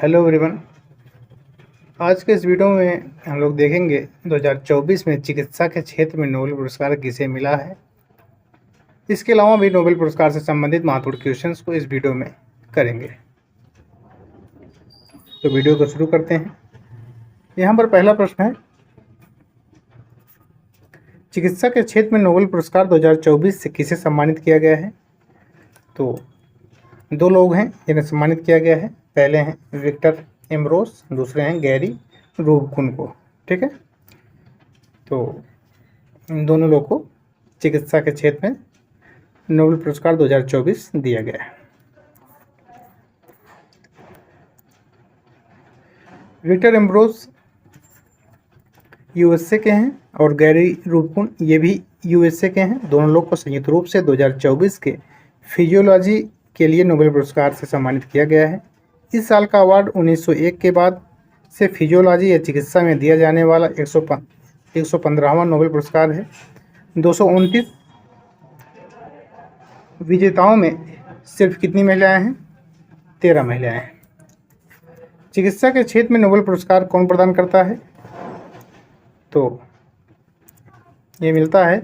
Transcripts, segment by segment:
Hello everyone. आज के इस वीडियो में हम लोग देखेंगे 2024 में चिकित्सा के क्षेत्र में नोबेल पुरस्कार किसे मिला है। इसके अलावा भी नोबेल पुरस्कार से संबंधित महत्वपूर्ण क्वेश्चंस को इस वीडियो में करेंगे। तो वीडियो को शुरू करते हैं। यहाँ पर पहला प्रश्न है, चिकित्सा के क्षेत्र में नोबेल पुरस्कार 2024 से किसे सम्मानित किया गया है। तो दो लोग हैं जिन्हें सम्मानित किया गया है। पहले हैं विक्टर एम्ब्रोस, दूसरे हैं गैरी रूबकुन को। ठीक है, तो इन दोनों लोग को चिकित्सा के क्षेत्र में नोबेल पुरस्कार 2024 दिया गया है। विक्टर एम्ब्रोस यूएसए के हैं और गैरी रूबकुन ये भी यूएसए के हैं। दोनों लोग को संयुक्त रूप से 2024 के फिजियोलॉजी के लिए नोबेल पुरस्कार से सम्मानित किया गया है। इस साल का अवार्ड 1901 के बाद से फिजियोलॉजी या चिकित्सा में दिया जाने वाला 115वां नोबेल पुरस्कार है। 229 विजेताओं में सिर्फ कितनी महिलाएं हैं? 13 महिलाएं हैं। चिकित्सा के क्षेत्र में नोबेल पुरस्कार कौन प्रदान करता है? तो ये मिलता है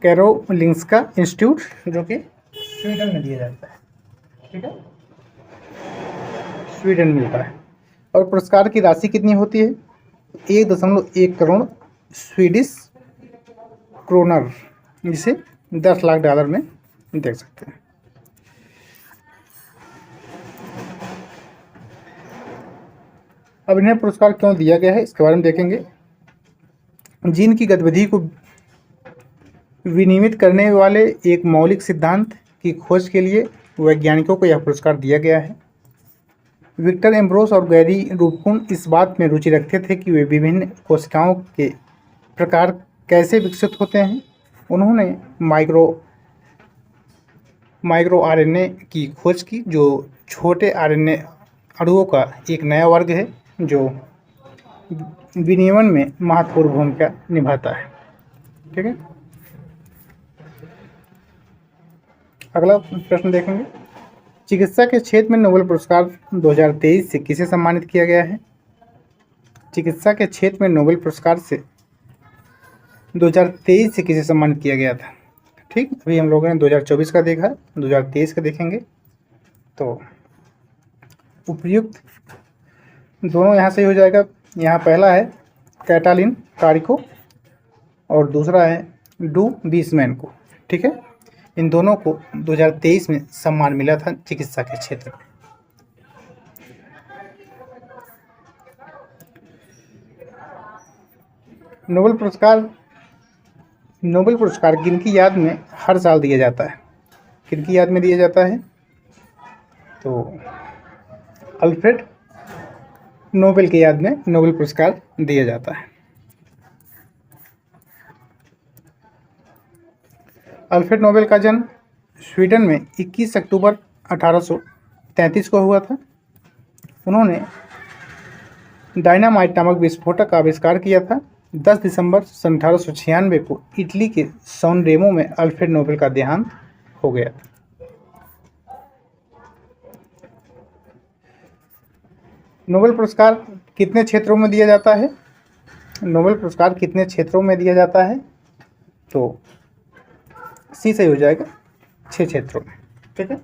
कैरोलिंस्का इंस्टीट्यूट, जो कि स्वीडन में दिया जाता है। ठीक है, स्वीडन मिलता है। और पुरस्कार की राशि कितनी होती है? 1.1 करोड़ स्वीडिश क्रोनर, जिसे 10 लाख डॉलर में देख सकते हैं। अब इन्हें पुरस्कार क्यों दिया गया है इसके बारे में देखेंगे। जीन की गतिविधि को विनियमित करने वाले एक मौलिक सिद्धांत की खोज के लिए वैज्ञानिकों को यह पुरस्कार दिया गया है। विक्टर एम्ब्रोस और गैरी रूबकुन इस बात में रुचि रखते थे कि वे विभिन्न कोशिकाओं के प्रकार कैसे विकसित होते हैं। उन्होंने माइक्रो आरएनए की खोज की, जो छोटे आरएनए अणुओं का एक नया वर्ग है जो विनियमन में महत्वपूर्ण भूमिका निभाता है। ठीक है, अगला प्रश्न देखेंगे। चिकित्सा के क्षेत्र में नोबेल पुरस्कार 2023 से किसे सम्मानित किया गया है? चिकित्सा के क्षेत्र में नोबेल पुरस्कार से 2023 से किसे सम्मानित किया गया था? ठीक, अभी हम लोगों ने 2024 का देखा, 2023 का देखेंगे। तो उपयुक्त दोनों यहाँ से हो जाएगा। यहाँ पहला है कैटालिन कारिको और दूसरा है डू बीसमैन को। ठीक है, इन दोनों को 2023 में सम्मान मिला था चिकित्सा के क्षेत्र में। नोबेल पुरस्कार किनकी याद में हर साल दिया जाता है? किनकी याद में दिया जाता है? तो अल्फ्रेड नोबेल की याद में नोबेल पुरस्कार दिया जाता है। अल्फ्रेड नोबेल का जन्म स्वीडन में 21 अक्टूबर 1833 को हुआ था। उन्होंने डायनामाइट नामक विस्फोटक का आविष्कार किया था। 10 दिसंबर 1896 को इटली के सैन रेमो में अल्फ्रेड नोबेल का देहांत हो गया था। नोबेल पुरस्कार कितने क्षेत्रों में दिया जाता है? नोबेल पुरस्कार कितने क्षेत्रों में दिया जाता है? तो सी सही हो जाएगा, 6 क्षेत्रों में। ठीक है,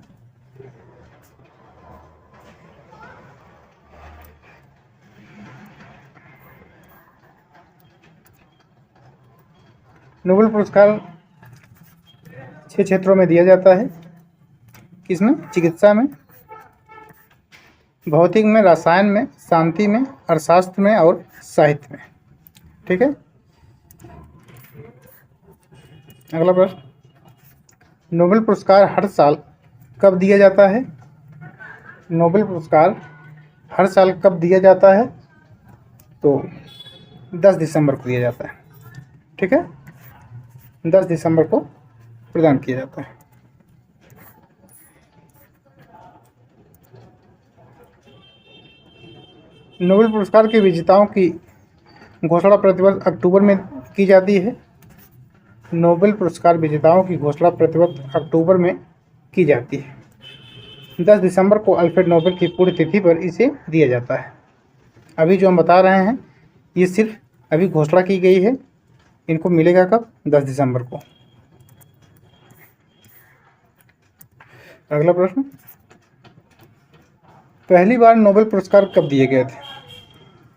नोबेल पुरस्कार 6 क्षेत्रों में दिया जाता है। किसमें? चिकित्सा में, भौतिक में, रसायन में, शांति में, अर्थशास्त्र में और साहित्य में। ठीक है, अगला प्रश्न, नोबेल पुरस्कार हर साल कब दिया जाता है? नोबेल पुरस्कार हर साल कब दिया जाता है? तो 10 दिसंबर को दिया जाता है। ठीक है, 10 दिसंबर को प्रदान किया जाता है। नोबेल पुरस्कार के विजेताओं की घोषणा प्रतिवर्ष अक्टूबर में की जाती है। नोबेल पुरस्कार विजेताओं की घोषणा प्रतिवर्ष अक्टूबर में की जाती है। 10 दिसंबर को अल्फ्रेड नोबेल की पुण्यतिथि पर इसे दिया जाता है। अभी जो हम बता रहे हैं ये सिर्फ अभी घोषणा की गई है, इनको मिलेगा कब? 10 दिसंबर को। अगला प्रश्न, पहली बार नोबेल पुरस्कार कब दिए गए थे?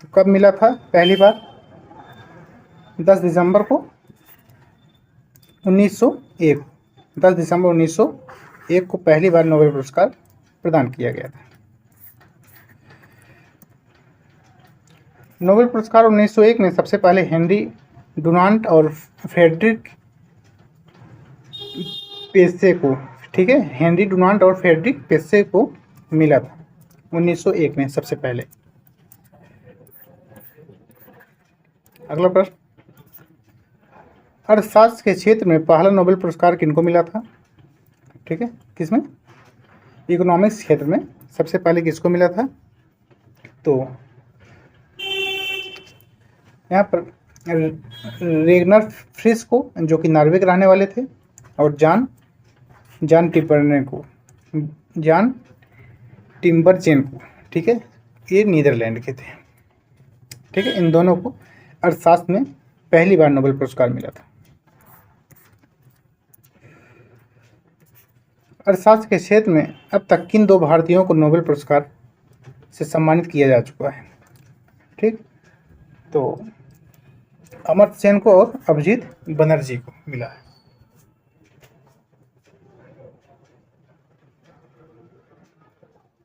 तो कब मिला था पहली बार? 10 दिसंबर को 1901। 10 दिसंबर 1901 को पहली बार नोबेल पुरस्कार प्रदान किया गया था। नोबेल पुरस्कार 1901 में सबसे पहले हेनरी डुनांट और फ्रेडरिक पेसे को, ठीक है, हेनरी डुनांट और फ्रेडरिक पेसे को मिला था 1901 में सबसे पहले। अगला प्रश्न, अर्थशास्त्र के क्षेत्र में पहला नोबेल पुरस्कार किनको मिला था? ठीक है, किसमें? इकोनॉमिक्स क्षेत्र में सबसे पहले किसको मिला था? तो यहाँ पर रेगनर फ्रिस को, जो कि नॉर्वे के रहने वाले थे, और जॉन टिम्बरचेन को, ठीक है, ये नीदरलैंड के थे। ठीक है, इन दोनों को अर्थशास्त्र में पहली बार नोबेल पुरस्कार मिला था। अर्थशास्त्र के क्षेत्र में अब तक किन दो भारतीयों को नोबेल पुरस्कार से सम्मानित किया जा चुका है? ठीक, तो अमर्त्य सेन को और अभिजीत बनर्जी को मिला है।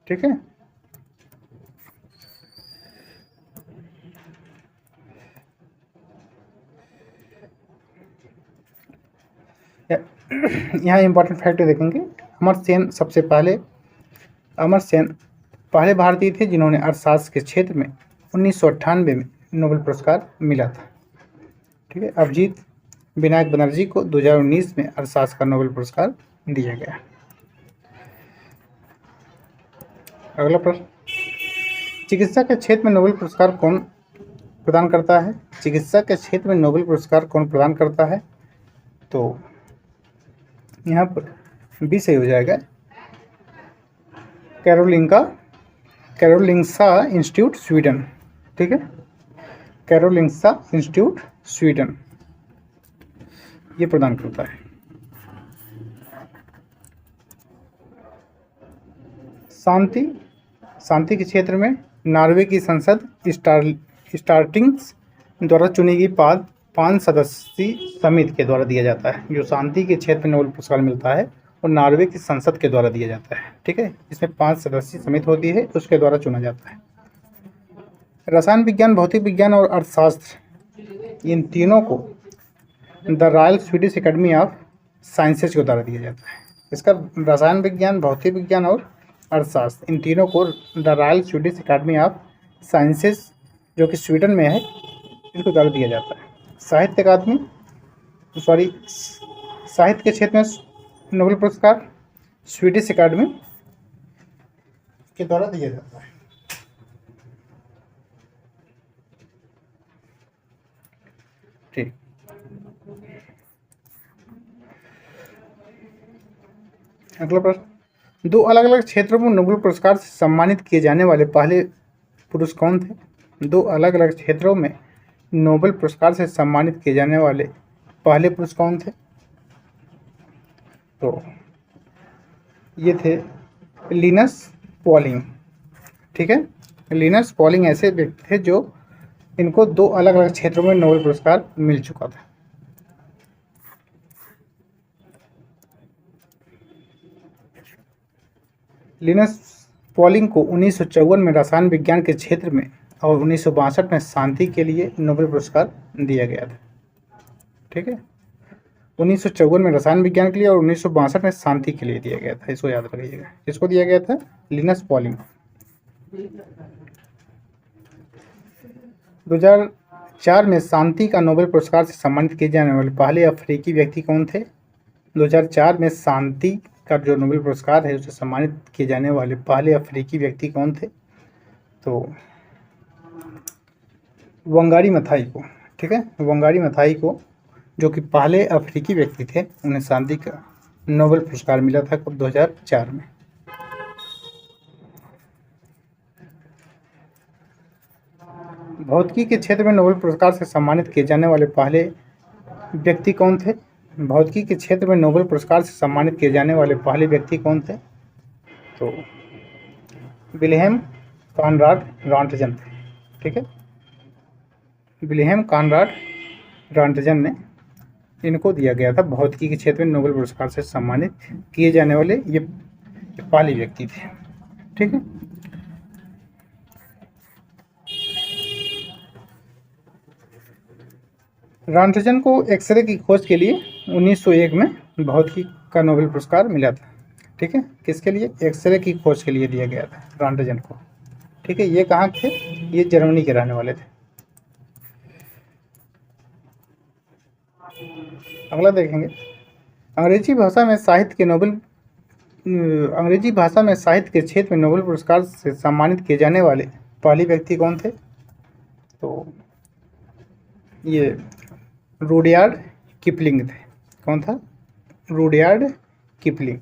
ठीक है, यहाँ इंपॉर्टेंट फैक्ट देखेंगे। अमर्त्य सेन पहले भारतीय थे जिन्होंने अर्थशास्त्र के क्षेत्र में 1998 में नोबेल पुरस्कार मिला था। ठीक है, अभिजीत विनायक बनर्जी को 2019 में अर्थशास्त्र का नोबेल पुरस्कार दिया गया। अगला प्रश्न, चिकित्सा के क्षेत्र में नोबेल पुरस्कार कौन प्रदान करता है? चिकित्सा के क्षेत्र में नोबेल पुरस्कार कौन प्रदान करता है? तो यहाँ पर बी सही हो जाएगा, कैरोलिंस्का इंस्टीट्यूट स्वीडन। ठीक है, कैरोलिंस्का इंस्टीट्यूट स्वीडन ये प्रदान करता है। शांति के क्षेत्र में नॉर्वे की संसद स्टार्टिंग्स द्वारा चुनी गई 5 सदस्यीय समिति के द्वारा दिया जाता है। जो शांति के क्षेत्र में नोबेल पुरस्कार मिलता है वो नॉर्वे की संसद के द्वारा दिया जाता है। ठीक है, इसमें 5 सदस्यीय समिति होती है, उसके द्वारा चुना जाता है। रसायन विज्ञान, भौतिक विज्ञान और अर्थशास्त्र, इन तीनों को the royal Swedish academy of sciences के द्वारा दिया जाता है। इसका रसायन विज्ञान, भौतिक विज्ञान और अर्थशास्त्र, इन तीनों को the royal Swedish academy of sciences, जो कि स्वीडन में है, इसके द्वारा दिया जाता है। साहित्य के क्षेत्र में नोबेल पुरस्कार स्वीडिश एकेडमी के द्वारा दिया जाता है। ठीक, अगला प्रश्न, दो अलग अलग क्षेत्रों में नोबेल पुरस्कार से सम्मानित किए जाने वाले पहले पुरुष कौन थे? दो अलग अलग क्षेत्रों में नोबेल पुरस्कार से सम्मानित किए जाने वाले पहले पुरुष कौन थे? तो ये थे लिनस पॉलिंग। ठीक है, लिनस पॉलिंग ऐसे व्यक्ति थे जो इनको दो अलग अलग क्षेत्रों में नोबेल पुरस्कार मिल चुका था। लिनस पॉलिंग को 1954 में रसायन विज्ञान के क्षेत्र में और 1962 में शांति के लिए नोबेल पुरस्कार दिया गया था। ठीक है, 1954 में रसायन विज्ञान के लिए और 1962 में शांति के लिए दिया गया था। इसको याद रखिएगा, इसको दिया गया था लिनस पॉलिंग। 2004 में शांति का नोबेल पुरस्कार से सम्मानित किए जाने वाले पहले अफ्रीकी व्यक्ति कौन थे? 2004 में शांति का जो नोबेल पुरस्कार है उसे सम्मानित किए जाने वाले पहले अफ्रीकी व्यक्ति कौन थे? तो वंगारी मथाई को। ठीक है, वंगारी मथाई को, जो कि पहले अफ्रीकी व्यक्ति थे, उन्हें शांति का नोबेल पुरस्कार मिला था 2004 में। भौतिकी के क्षेत्र में नोबेल पुरस्कार से सम्मानित किए जाने वाले पहले व्यक्ति कौन थे? भौतिकी के क्षेत्र में नोबेल पुरस्कार से सम्मानित किए जाने वाले पहले व्यक्ति कौन थे? तो विल्हेम कॉनराड रॉन्टजन थे। ठीक है, विल्हेम कॉनराड रॉन्टजन ने इनको दिया गया था। भौतिकी के क्षेत्र में नोबेल पुरस्कार से सम्मानित किए जाने वाले ये पहले व्यक्ति थे। ठीक है, रॉन्टजन को एक्सरे की खोज के लिए 1901 में भौतिकी का नोबेल पुरस्कार मिला था। ठीक है, किसके लिए? एक्सरे की खोज के लिए दिया गया था रॉन्टजन को। ठीक है, ये कहाँ थे? ये जर्मनी के रहने वाले थे। अगला देखेंगे, अंग्रेजी भाषा में साहित्य के क्षेत्र में नोबेल पुरस्कार से सम्मानित किए जाने वाले पहले व्यक्ति कौन थे? तो ये रुडयार्ड किपलिंग थे। कौन था? Rudyard Kipling.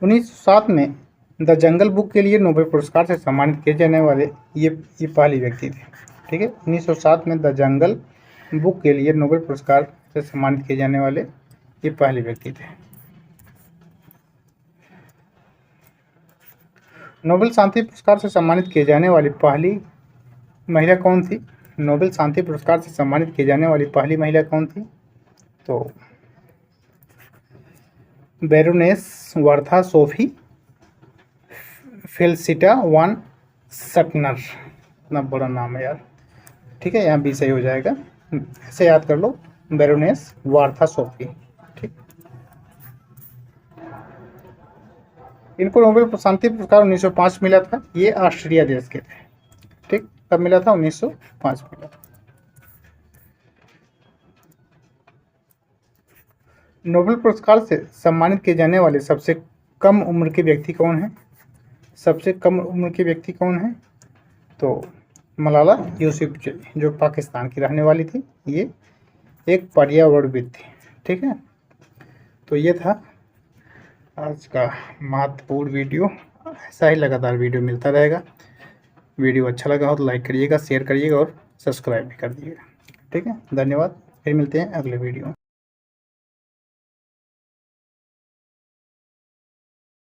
1907 में द जंगल बुक के लिए नोबेल पुरस्कार से सम्मानित किए जाने वाले ये पहले व्यक्ति थे। ठीक है, 1907 में द जंगल बुक के लिए नोबेल पुरस्कार से सम्मानित किए जाने वाले ये पहले व्यक्ति थे। नोबेल शांति पुरस्कार से सम्मानित किए जाने वाली पहली महिला कौन थी? नोबेल शांति पुरस्कार से सम्मानित किए जाने वाली पहली महिला कौन थी? तो baroness वर्था Sophie Felicita one Santner. इतना बड़ा नाम है यार। ठीक है, यहाँ भी सही हो जाएगा, ऐसे याद कर लो, बैरोनेस वार्था सोफी। ठीक, इनको नोबेल शांति पुरस्कार 1905 मिला था। ये ऑस्ट्रिया देश के थे। ठीक, कब मिला था? 1905 मिला था। नोबेल पुरस्कार से सम्मानित किए जाने वाले सबसे कम उम्र के व्यक्ति कौन है? सबसे कम उम्र के व्यक्ति कौन है? तो मलाला यूसुफजई, जो पाकिस्तान की रहने वाली थी। ये एक पर्यावरणविद थी। ठीक है, तो ये था आज का महत्वपूर्ण वीडियो। ऐसा ही लगातार वीडियो मिलता रहेगा। वीडियो अच्छा लगा हो तो लाइक करिएगा, शेयर करिएगा और सब्सक्राइब भी कर दीजिएगा। ठीक है, धन्यवाद। फिर मिलते हैं अगले वीडियो में।